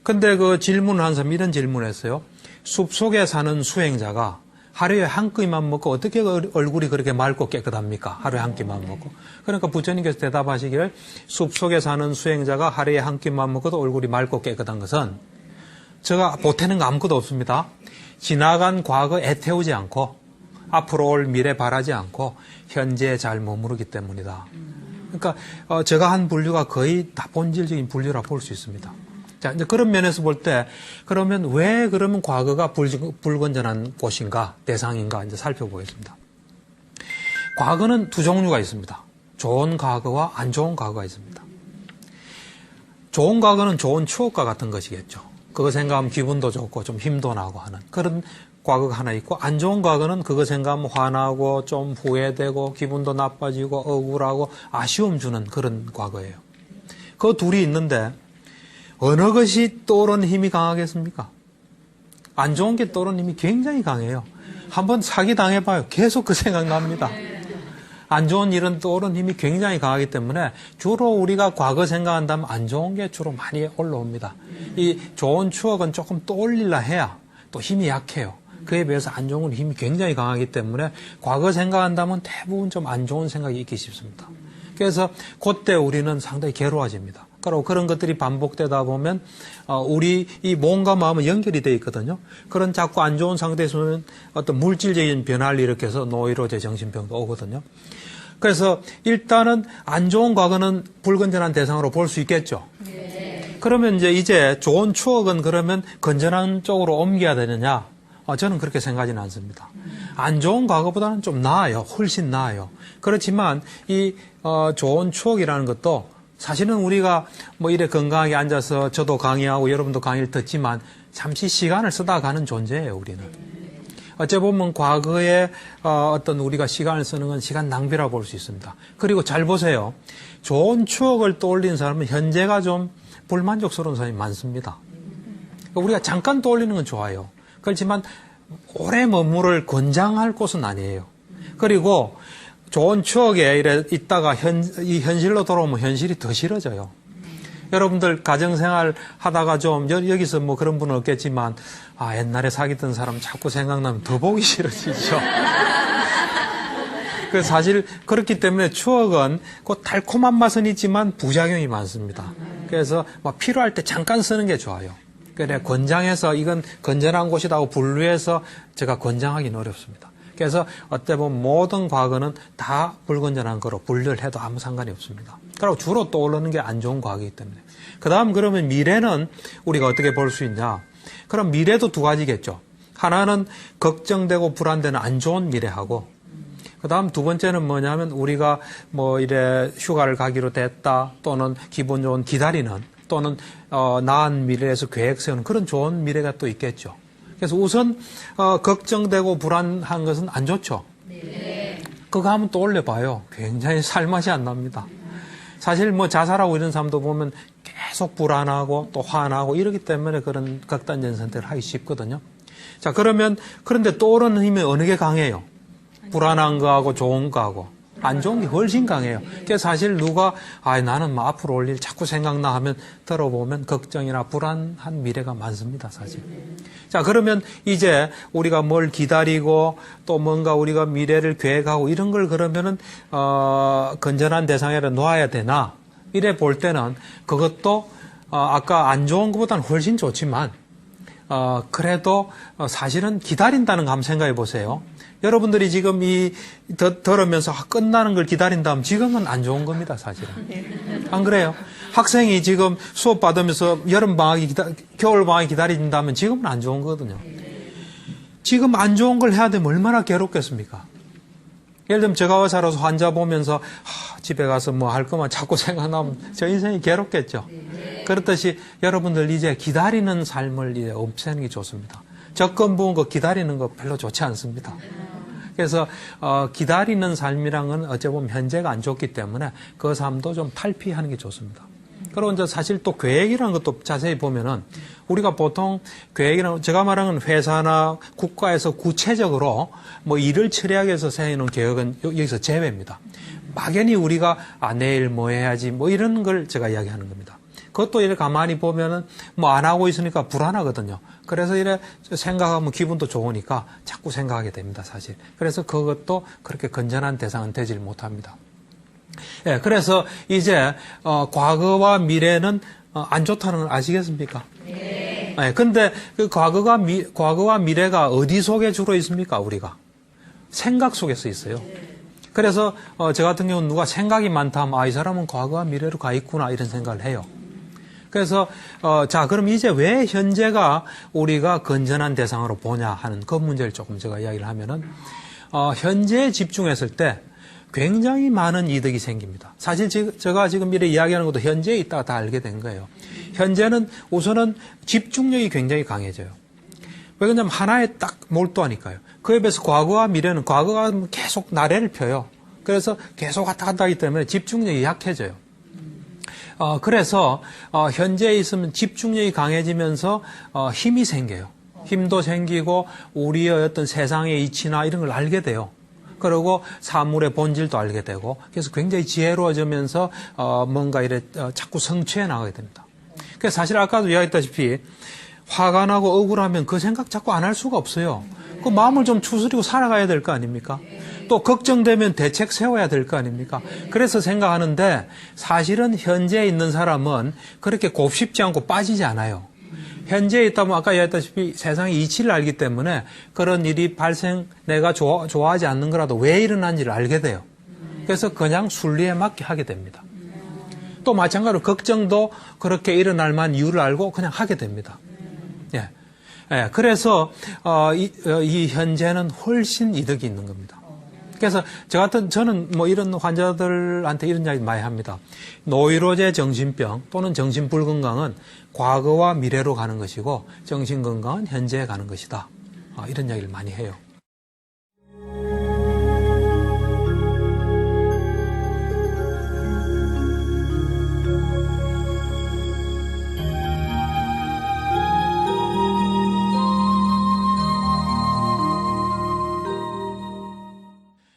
근데 그 질문을 한 사람이 이런 질문을 했어요. 숲속에 사는 수행자가 하루에 한 끼만 먹고 어떻게 얼굴이 그렇게 맑고 깨끗합니까? 하루에 한 끼만 먹고. 그러니까 부처님께서 대답하시기를 숲속에 사는 수행자가 하루에 한 끼만 먹어도 얼굴이 맑고 깨끗한 것은 제가 보태는 거 아무것도 없습니다. 지나간 과거 애태우지 않고 앞으로 올 미래 바라지 않고 현재에 잘 머무르기 때문이다. 그러니까 제가 한 분류가 거의 다 본질적인 분류라 볼 수 있습니다. 자, 이제 그런 면에서 볼 때, 그러면 왜 그러면 과거가 불건전한 곳인가, 대상인가, 이제 살펴보겠습니다. 과거는 두 종류가 있습니다. 좋은 과거와 안 좋은 과거가 있습니다. 좋은 과거는 좋은 추억과 같은 것이겠죠. 그거 생각하면 기분도 좋고 좀 힘도 나고 하는 그런 과거가 하나 있고, 안 좋은 과거는 그거 생각하면 화나고 좀 후회되고 기분도 나빠지고 억울하고 아쉬움 주는 그런 과거예요. 그 둘이 있는데, 어느 것이 떠오르는 힘이 강하겠습니까? 안 좋은 게 떠오르는 힘이 굉장히 강해요. 한번 사기 당해봐요. 계속 그 생각납니다. 안 좋은 일은 떠오르는 힘이 굉장히 강하기 때문에 주로 우리가 과거 생각한다면 안 좋은 게 주로 많이 올라옵니다. 이 좋은 추억은 조금 떠올리려 해야 또 힘이 약해요. 그에 비해서 안 좋은 힘이 굉장히 강하기 때문에 과거 생각한다면 대부분 좀 안 좋은 생각이 있기 쉽습니다. 그래서 그때 우리는 상당히 괴로워집니다. 그리고 그런 것들이 반복되다 보면 우리 이 몸과 마음은 연결이 되어 있거든요. 그런 자꾸 안 좋은 상태에서는 어떤 물질적인 변화를 일으켜서 노이로제 정신병도 오거든요. 그래서 일단은 안 좋은 과거는 불건전한 대상으로 볼 수 있겠죠. 그러면 이제 좋은 추억은 그러면 건전한 쪽으로 옮겨야 되느냐? 저는 그렇게 생각하지는 않습니다. 안 좋은 과거보다는 좀 나아요. 훨씬 나아요. 그렇지만 이 좋은 추억이라는 것도 사실은 우리가 뭐 이래 건강하게 앉아서 저도 강의하고 여러분도 강의를 듣지만 잠시 시간을 쓰다 가는 존재예요, 우리는. 어째 보면 과거에 어떤 우리가 시간을 쓰는 건 시간 낭비라고 볼 수 있습니다. 그리고 잘 보세요. 좋은 추억을 떠올리는 사람은 현재가 좀 불만족스러운 사람이 많습니다. 우리가 잠깐 떠올리는 건 좋아요. 그렇지만 오래 머무를 권장할 곳은 아니에요. 그리고 좋은 추억에 이래 있다가 이 현실로 돌아오면 현실이 더 싫어져요. 여러분들 가정생활 하다가 좀 여기서 뭐 그런 분은 없겠지만 옛날에 사귀던 사람 자꾸 생각나면 더 보기 싫어지죠. 그 사실 그렇기 때문에 추억은 그 달콤한 맛은 있지만 부작용이 많습니다. 그래서 막 필요할 때 잠깐 쓰는 게 좋아요. 그래 권장해서 이건 건전한 곳이라고 분류해서 제가 권장하기는 어렵습니다. 그래서 어때 보면 모든 과거는 다 불건전한 거로 분류를 해도 아무 상관이 없습니다. 그리고 주로 떠오르는 게 안 좋은 과거이기 때문에. 그 다음 그러면 미래는 우리가 어떻게 볼 수 있냐? 그럼 미래도 두 가지겠죠. 하나는 걱정되고 불안되는 안 좋은 미래하고, 그 다음 두 번째는 뭐냐면 우리가 뭐 이래 휴가를 가기로 됐다 또는 기분 좋은 기다리는 또는 나은 미래에서 계획 세우는 그런 좋은 미래가 또 있겠죠. 그래서 우선 걱정되고 불안한 것은 안 좋죠. 네. 그거 한번 떠올려봐요. 굉장히 살맛이 안 납니다. 사실 뭐 자살하고 이런 사람도 보면 계속 불안하고 또 화나고 이러기 때문에 그런 극단적인 선택을 하기 쉽거든요. 자, 그런데 떠오르는 힘이 어느 게 강해요? 불안한 거하고 좋은 거하고. 안 좋은 게 훨씬 강해요. 그래서 사실 누가 나는 뭐 앞으로 올 일 자꾸 생각나 하면 들어보면 걱정이나 불안한 미래가 많습니다, 사실. 자, 그러면 이제 우리가 뭘 기다리고 또 뭔가 우리가 미래를 계획하고 이런 걸 그러면은 건전한 대상에 놓아야 되나? 이래 볼 때는 그것도 아까 안 좋은 것보다는 훨씬 좋지만 그래도 사실은 기다린다는 거 한번 생각해 보세요. 여러분들이 지금 들으면서 끝나는 걸 기다린다면 지금은 안 좋은 겁니다, 사실은. 안 그래요? 학생이 지금 수업 받으면서 겨울방학이 기다린다면 지금은 안 좋은 거거든요. 지금 안 좋은 걸 해야 되면 얼마나 괴롭겠습니까? 예를 들면 제가 의사로서 환자 보면서 집에 가서 뭐 할 거만 자꾸 생각나면 저 인생이 괴롭겠죠. 그렇듯이 여러분들 이제 기다리는 삶을 이제 없애는 게 좋습니다. 적금 부은 거 기다리는 거 별로 좋지 않습니다. 그래서 기다리는 삶이란 건 어찌 보면 현재가 안 좋기 때문에 그 삶도 좀 탈피하는 게 좋습니다. 그리고 이제 사실 또 계획이라는 것도 자세히 보면은 우리가 보통 계획이라는 제가 말하는 회사나 국가에서 구체적으로 뭐 일을 처리하기 위해서 세우는 계획은 여기서 제외입니다. 막연히 우리가 내일 뭐 해야지 뭐 이런 걸 제가 이야기하는 겁니다. 그것도 이렇게 가만히 보면은 뭐 안 하고 있으니까 불안하거든요. 그래서 이래 생각하면 기분도 좋으니까 자꾸 생각하게 됩니다, 사실. 그래서 그것도 그렇게 건전한 대상은 되질 못합니다. 예, 그래서 이제 과거와 미래는 안 좋다는 걸 아시겠습니까? 네. 예, 근데 그 과거와 미래가 어디 속에 주로 있습니까, 우리가? 생각 속에서 있어요. 그래서 저 같은 경우는 누가 생각이 많다 하면 이 사람은 과거와 미래로 가 있구나 이런 생각을 해요. 그래서 자, 그럼 이제 왜 현재가 우리가 건전한 대상으로 보냐 하는 그 문제를 조금 제가 이야기를 하면은 현재에 집중했을 때 굉장히 많은 이득이 생깁니다. 사실 제가 지금 이렇게 이야기하는 것도 현재에 있다가 다 알게 된 거예요. 현재는 우선은 집중력이 굉장히 강해져요. 왜 그러냐면 하나에 딱 몰두하니까요. 그에 비해서 과거와 미래는 과거가 계속 나래를 펴요. 그래서 계속 왔다 갔다 하기 때문에 집중력이 약해져요. 그래서 현재에 있으면 집중력이 강해지면서 힘이 생겨요. 힘도 생기고 우리의 어떤 세상의 이치나 이런 걸 알게 돼요. 그리고 사물의 본질도 알게 되고 그래서 굉장히 지혜로워지면서 뭔가 이래 자꾸 성취해 나가게 됩니다. 그래서 사실 아까도 이야기했다시피 화가 나고 억울하면 그 생각 자꾸 안 할 수가 없어요. 그 마음을 좀 추스리고 살아가야 될 거 아닙니까? 또 걱정되면 대책 세워야 될 거 아닙니까? 그래서 생각하는데 사실은 현재에 있는 사람은 그렇게 곱씹지 않고 빠지지 않아요. 현재에 있다면 아까 얘기했다시피 세상의 이치를 알기 때문에 그런 일이 내가 좋아하지 않는 거라도 왜 일어난지를 알게 돼요. 그래서 그냥 순리에 맞게 하게 됩니다. 또 마찬가지로 걱정도 그렇게 일어날 만한 이유를 알고 그냥 하게 됩니다. 예. 예, 그래서 이 현재는 훨씬 이득이 있는 겁니다. 그래서 저는 뭐 이런 환자들한테 이런 이야기 많이 합니다. 노이로제 정신병 또는 정신불건강은 과거와 미래로 가는 것이고 정신건강은 현재에 가는 것이다. 이런 이야기를 많이 해요.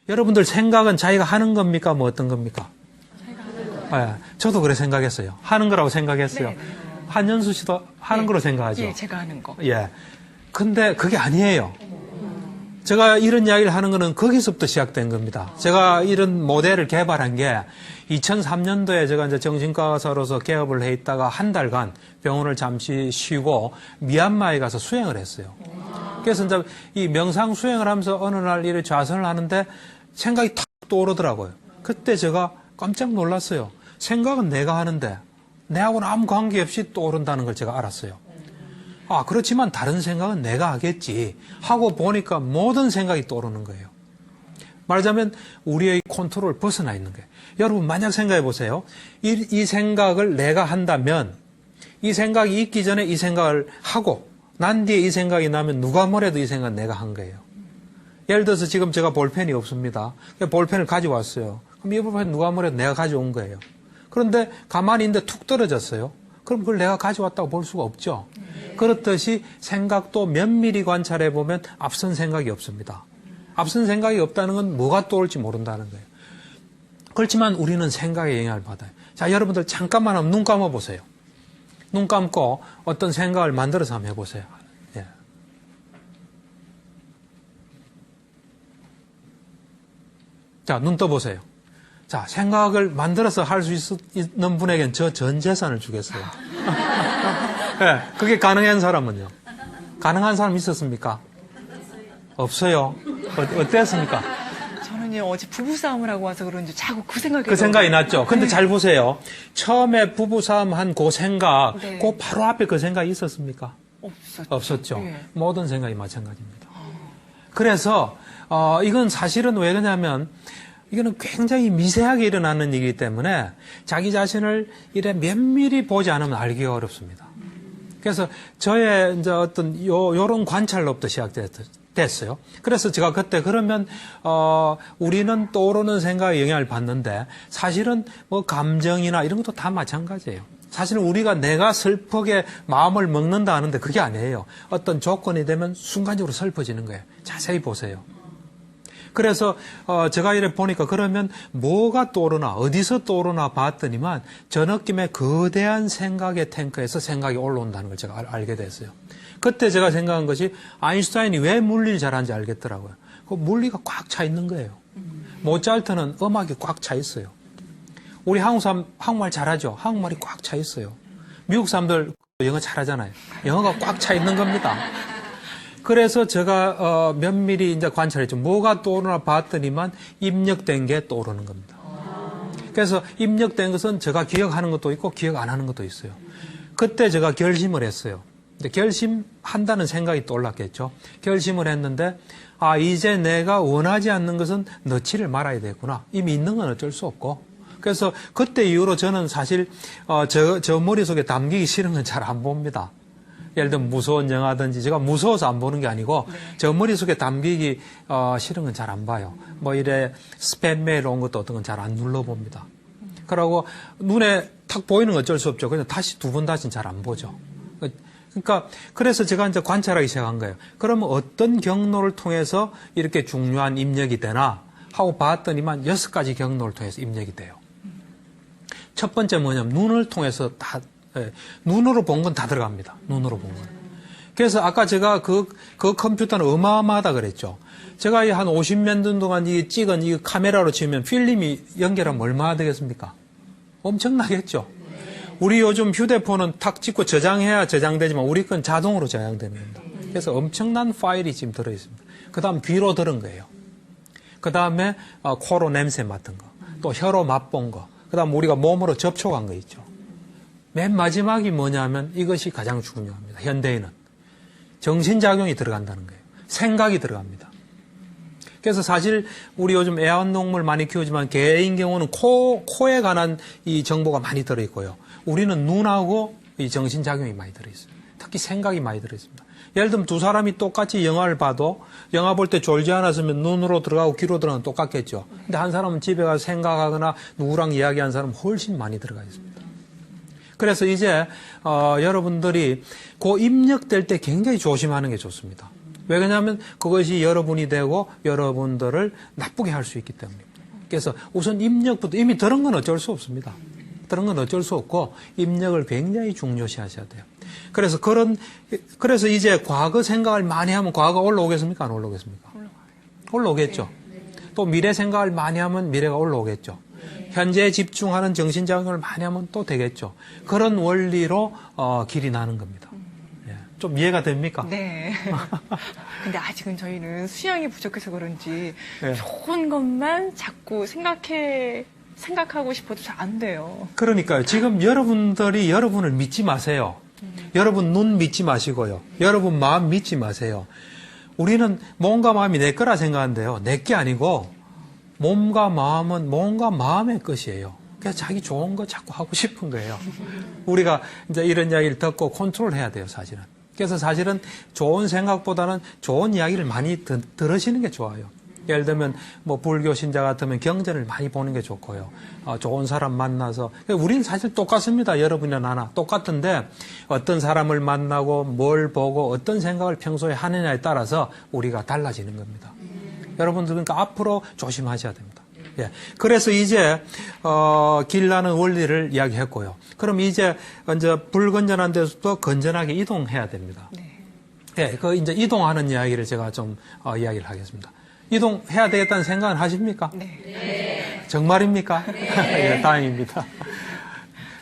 여러분들 생각은 자기가 하는 겁니까? 뭐 어떤 겁니까? 자기가 하는 거예요. 네, 저도 그래 생각했어요. 하는 거라고 생각했어요. 네. 한연수 씨도 하는 거로 생각하죠? 예, 제가 하는 거. 예. 근데 그게 아니에요. 제가 이런 이야기를 하는 거는 거기서부터 시작된 겁니다. 제가 이런 모델을 개발한 게 2003년도에 제가 이제 정신과 의사로서 개업을 해 있다가 한 달간 병원을 잠시 쉬고 미얀마에 가서 수행을 했어요. 그래서 이제 이 명상 수행을 하면서 어느 날 이렇게 좌선을 하는데 생각이 탁 떠오르더라고요. 그때 제가 깜짝 놀랐어요. 생각은 내가 하는데 내하고는 아무 관계없이 떠오른다는 걸 제가 알았어요. 그렇지만 다른 생각은 내가 하겠지 하고 보니까 모든 생각이 떠오르는 거예요. 말하자면 우리의 컨트롤 벗어나 있는 거예요. 여러분 만약 생각해 보세요. 이 생각을 내가 한다면 이 생각이 있기 전에 이 생각을 하고 난 뒤에 이 생각이 나면 누가 뭐래도 이 생각은 내가 한 거예요. 예를 들어서 지금 제가 볼펜이 없습니다. 볼펜을 가져왔어요. 그럼 이 볼펜 누가 뭐래도 내가 가져온 거예요. 그런데 가만히 있는데 툭 떨어졌어요. 그럼 그걸 내가 가져왔다고 볼 수가 없죠. 그렇듯이 생각도 면밀히 관찰해 보면 앞선 생각이 없습니다. 앞선 생각이 없다는 건 뭐가 떠올지 모른다는 거예요. 그렇지만 우리는 생각에 영향을 받아요. 자, 여러분들 잠깐만 한번 눈 감아 보세요. 눈 감고 어떤 생각을 만들어서 한번 해보세요. 예. 자, 눈 떠보세요. 자, 생각을 만들어서 할 수 있는 분에겐 저 전 재산을 주겠어요. 예, 그게 가능한 사람은요? 가능한 사람 있었습니까? 없어요. 어땠습니까? 저는요, 어제 부부싸움을 하고 와서 그런지 자꾸 그 생각이 났죠. 근데 잘 보세요. 처음에 부부싸움 한 그 생각, 네. 그 바로 앞에 그 생각이 있었습니까? 없었죠. 없었죠. 네. 모든 생각이 마찬가지입니다. 그래서 이건 사실은 왜 그러냐면 이거는 굉장히 미세하게 일어나는 일이기 때문에 자기 자신을 이래 면밀히 보지 않으면 알기가 어렵습니다. 그래서 저의 이제 어떤 요런 관찰로부터 시작됐어요. 그래서 제가 그때 그러면 우리는 떠오르는 생각에 영향을 받는데 사실은 뭐 감정이나 이런 것도 다 마찬가지예요. 사실 우리가 내가 슬프게 마음을 먹는다 하는데 그게 아니에요. 어떤 조건이 되면 순간적으로 슬퍼지는 거예요. 자세히 보세요. 그래서 제가 이래 보니까 그러면 뭐가 떠오르나 어디서 떠오르나 봤더니만 저 느낌의 거대한 생각의 탱크에서 생각이 올라온다는 걸 제가 알게 됐어요. 그때 제가 생각한 것이 아인슈타인이 왜 물리를 잘하는지 알겠더라고요. 그 물리가 꽉 차 있는 거예요. 모차르트는 음악이 꽉 차 있어요. 우리 한국 사람 한국말 잘하죠. 한국말이 꽉 차 있어요. 미국 사람들 영어 잘하잖아요. 영어가 꽉 차 있는 겁니다. 그래서 제가 면밀히 이제 관찰했죠. 뭐가 떠오르나 봤더니만 입력된 게 떠오르는 겁니다. 그래서 입력된 것은 제가 기억하는 것도 있고 기억 안 하는 것도 있어요. 그때 제가 결심을 했어요. 근데 결심한다는 생각이 떠올랐겠죠. 결심을 했는데 이제 내가 원하지 않는 것은 넣지를 말아야 되겠구나. 이미 있는 건 어쩔 수 없고. 그래서 그때 이후로 저는 사실 저 머릿속에 담기기 싫은 건 잘 안 봅니다. 예를 들면 무서운 영화든지 제가 무서워서 안 보는 게 아니고 저 머릿속에 담기기 싫은 건 잘 안 봐요. 뭐 이래 스팸 메일 온 것도 어떤 건 잘 안 눌러봅니다. 그러고 눈에 탁 보이는 건 어쩔 수 없죠. 그냥 다시 두 번 다시는 잘 안 보죠. 그러니까 그래서 제가 이제 관찰하기 시작한 거예요. 그러면 어떤 경로를 통해서 이렇게 중요한 입력이 되나 하고 봤더니만 6가지 경로를 통해서 입력이 돼요. 첫 번째 뭐냐면 눈을 통해서 눈으로 본 건 다 들어갑니다. 눈으로 본 건. 그래서 아까 제가 그 컴퓨터는 어마어마하다 그랬죠. 제가 한 50년 전 동안 찍은 이 카메라로 치면 필름이 연결하면 얼마나 되겠습니까? 엄청나겠죠. 우리 요즘 휴대폰은 탁 찍고 저장해야 저장되지만 우리 건 자동으로 저장되는 겁니다. 그래서 엄청난 파일이 지금 들어있습니다. 그 다음 귀로 들은 거예요. 그 다음에 코로 냄새 맡은 거. 또 혀로 맛본 거. 그 다음 우리가 몸으로 접촉한 거 있죠. 맨 마지막이 뭐냐면 이것이 가장 중요합니다. 현대인은. 정신작용이 들어간다는 거예요. 생각이 들어갑니다. 그래서 사실 우리 요즘 애완동물 많이 키우지만 개인 경우는 코에 관한 이 정보가 많이 들어있고요. 우리는 눈하고 이 정신작용이 많이 들어있어요. 특히 생각이 많이 들어있습니다. 예를 들면 두 사람이 똑같이 영화를 봐도 영화 볼 때 졸지 않았으면 눈으로 들어가고 귀로 들어가면 똑같겠죠. 근데 한 사람은 집에 가서 생각하거나 누구랑 이야기하는 사람은 훨씬 많이 들어가 있습니다. 그래서 이제 여러분들이 그 입력될 때 굉장히 조심하는 게 좋습니다. 왜 그러냐면 그것이 여러분이 되고 여러분들을 나쁘게 할 수 있기 때문입니다. 그래서 우선 입력부터 이미 들은 건 어쩔 수 없습니다. 들은 건 어쩔 수 없고 입력을 굉장히 중요시 하셔야 돼요. 그래서 이제 과거 생각을 많이 하면 과거가 올라오겠습니까? 안 올라오겠습니까? 올라오겠죠. 또 미래 생각을 많이 하면 미래가 올라오겠죠. 현재에 집중하는 정신작용을 많이 하면 또 되겠죠. 그런 원리로 길이 나는 겁니다. 예. 좀 이해가 됩니까? 네. 근데 아직은 저희는 수양이 부족해서 그런지 네. 좋은 것만 자꾸 생각하고 싶어도 잘 안 돼요. 그러니까요. 지금 여러분들이 여러분을 믿지 마세요. 여러분 눈 믿지 마시고요. 여러분 마음 믿지 마세요. 우리는 몸과 마음이 내 거라 생각하는데요. 내 게 아니고 몸과 마음은 몸과 마음의 것이에요. 그래서 자기 좋은 거 자꾸 하고 싶은 거예요. 우리가 이제 이런 이야기를 듣고 컨트롤해야 돼요, 사실은. 그래서 사실은 좋은 생각보다는 좋은 이야기를 많이 들으시는 게 좋아요. 예를 들면 뭐 불교 신자 같으면 경전을 많이 보는 게 좋고요. 좋은 사람 만나서 우리는 사실 똑같습니다. 여러분이나 나나 똑같은데 어떤 사람을 만나고 뭘 보고 어떤 생각을 평소에 하느냐에 따라서 우리가 달라지는 겁니다. 여러분들 그러니까 앞으로 조심하셔야 됩니다. 예. 그래서 이제 길라는 원리를 이야기했고요. 그럼 이제 불건전한 데서부터 건전하게 이동해야 됩니다. 네. 예, 이제 이동하는 이야기를 제가 좀 이야기를 하겠습니다. 이동해야 되겠다는 생각은 하십니까? 네. 정말입니까? 예, 다행입니다.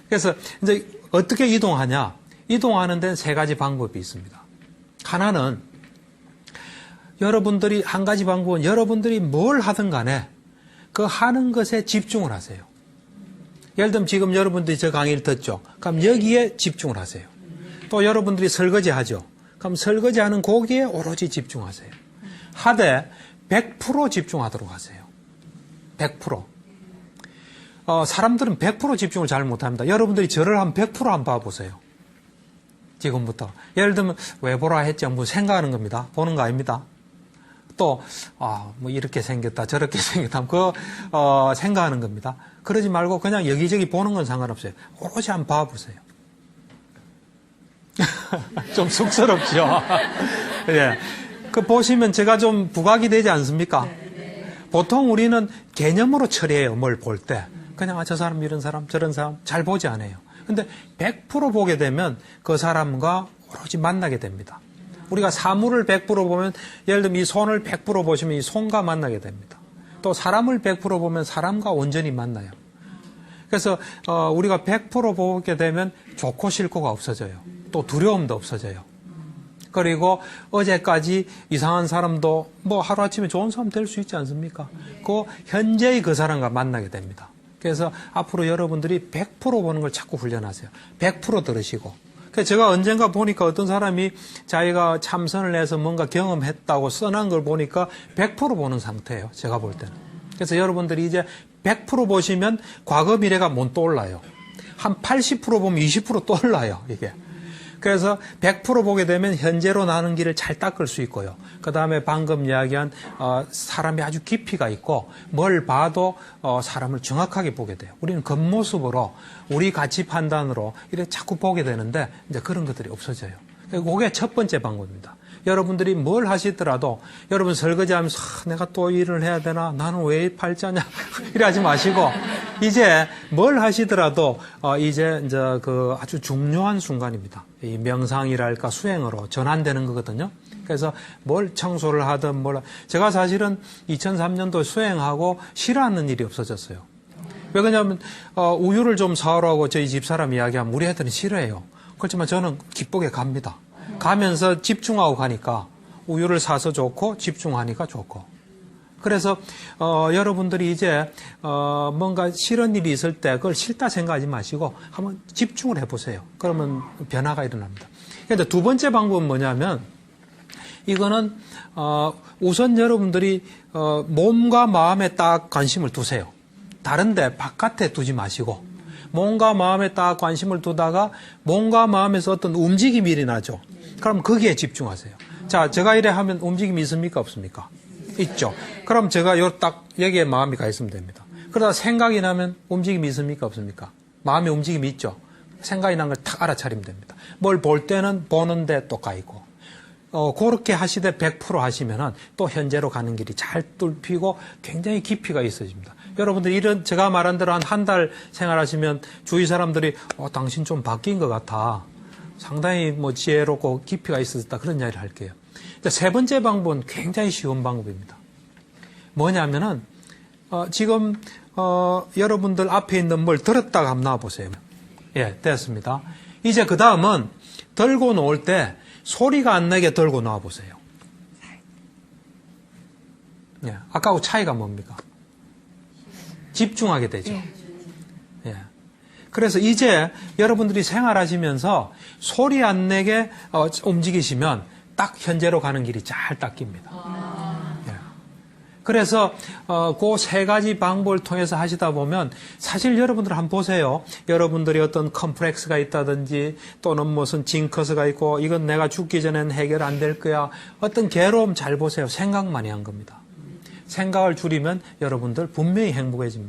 그래서 이제 어떻게 이동하냐? 이동하는 데는 3가지 방법이 있습니다. 하나는 여러분들이 한 가지 방법은 여러분들이 뭘 하든 간에 그 하는 것에 집중을 하세요. 예를 들면 지금 여러분들이 저 강의를 듣죠. 그럼 여기에 집중을 하세요. 또 여러분들이 설거지 하죠. 그럼 설거지하는 거기에 오로지 집중하세요. 하되 100% 집중하도록 하세요. 100%. 사람들은 100% 집중을 잘 못합니다. 여러분들이 저를 한 100% 한번 봐보세요. 지금부터. 예를 들면 왜 보라 했지? 뭐 생각하는 겁니다. 보는 거 아닙니다. 또 뭐 이렇게 생겼다 저렇게 생겼다 생각하는 겁니다. 그러지 말고 그냥 여기저기 보는 건 상관없어요. 오롯이 한번 봐보세요. 좀 쑥스럽죠? 예. 그 보시면 제가 좀 부각이 되지 않습니까? 보통 우리는 개념으로 처리해요. 뭘 볼 때. 그냥 저 사람 이런 사람 저런 사람 잘 보지 않아요. 근데 100% 보게 되면 그 사람과 오롯이 만나게 됩니다. 우리가 사물을 100% 보면 예를 들면 이 손을 100% 보시면 이 손과 만나게 됩니다. 또 사람을 100% 보면 사람과 온전히 만나요. 그래서 우리가 100% 보게 되면 좋고 싫고가 없어져요. 또 두려움도 없어져요. 그리고 어제까지 이상한 사람도 뭐 하루아침에 좋은 사람 될 수 있지 않습니까? 그 현재의 그 사람과 만나게 됩니다. 그래서 앞으로 여러분들이 100% 보는 걸 자꾸 훈련하세요. 100% 들으시고. 그래서 제가 언젠가 보니까 어떤 사람이 자기가 참선을 해서 뭔가 경험했다고 써놓은 걸 보니까 100% 보는 상태예요. 제가 볼 때는. 그래서 여러분들이 이제 100% 보시면 과거 미래가 못 떠올라요. 한 80% 보면 20% 떠올라요. 이게. 그래서 100% 보게 되면 현재로 나는 길을 잘 닦을 수 있고요. 그 다음에 방금 이야기한 사람이 아주 깊이가 있고 뭘 봐도 사람을 정확하게 보게 돼요. 우리는 겉모습으로 우리 가치 판단으로 이렇게 자꾸 보게 되는데 이제 그런 것들이 없어져요. 그게 첫 번째 방법입니다. 여러분들이 뭘 하시더라도 여러분 설거지하면서 내가 또 일을 해야 되나? 나는 왜 팔자냐? 이래 하지 마시고 이제 뭘 하시더라도 이제 그 아주 중요한 순간입니다. 이 명상이랄까 수행으로 전환되는 거거든요. 그래서 뭘 청소를 하든 제가 사실은 2003년도 수행하고 싫어하는 일이 없어졌어요. 왜 그러냐면 우유를 좀 사오라고 저희 집사람 이야기하면 우리 애들은 싫어해요. 그렇지만 저는 기쁘게 갑니다. 가면서 집중하고 가니까 우유를 사서 좋고 집중하니까 좋고. 그래서 여러분들이 이제 뭔가 싫은 일이 있을 때 그걸 싫다 생각하지 마시고 한번 집중을 해보세요. 그러면 변화가 일어납니다. 그런데 두 번째 방법은 뭐냐면 이거는 우선 여러분들이 몸과 마음에 딱 관심을 두세요. 다른데 바깥에 두지 마시고 몸과 마음에 딱 관심을 두다가 몸과 마음에서 어떤 움직임이 일어나죠. 그럼 거기에 집중하세요. 자, 제가 이래 하면 움직임이 있습니까? 없습니까? 있죠. 그럼 제가 여기에 마음이 가 있으면 됩니다. 그러다 생각이 나면 움직임이 있습니까? 없습니까? 마음의 움직임이 있죠. 생각이 난 걸 탁 알아차리면 됩니다. 뭘 볼 때는 보는데 또 가 있고. 그렇게 하시되 100% 하시면은 또 현재로 가는 길이 잘 뚫히고 굉장히 깊이가 있어집니다. 여러분들 이런 제가 말한 대로 한 달 생활하시면 주위 사람들이 당신 좀 바뀐 것 같아. 상당히 지혜롭고 깊이가 있었다. 그런 이야기를 할게요. 세 번째 방법은 굉장히 쉬운 방법입니다. 뭐냐면은 지금 여러분들 앞에 있는 뭘 들었다가 한번 놔보세요. 예, 됐습니다. 이제 그 다음은 들고 놓을 때 소리가 안 나게 들고 놔보세요. 예, 아까하고 차이가 뭡니까? 집중하게 되죠. 예. 그래서 이제 여러분들이 생활하시면서 소리 안 내게 움직이시면 딱 현재로 가는 길이 잘 닦입니다. 예. 그래서 그 세 가지 방법을 통해서 하시다 보면 사실 여러분들 한번 보세요. 여러분들이 어떤 컴플렉스가 있다든지 또는 무슨 징커스가 있고 이건 내가 죽기 전엔 해결 안 될 거야. 어떤 괴로움 잘 보세요. 생각 많이 한 겁니다. 생각을 줄이면 여러분들 분명히 행복해집니다.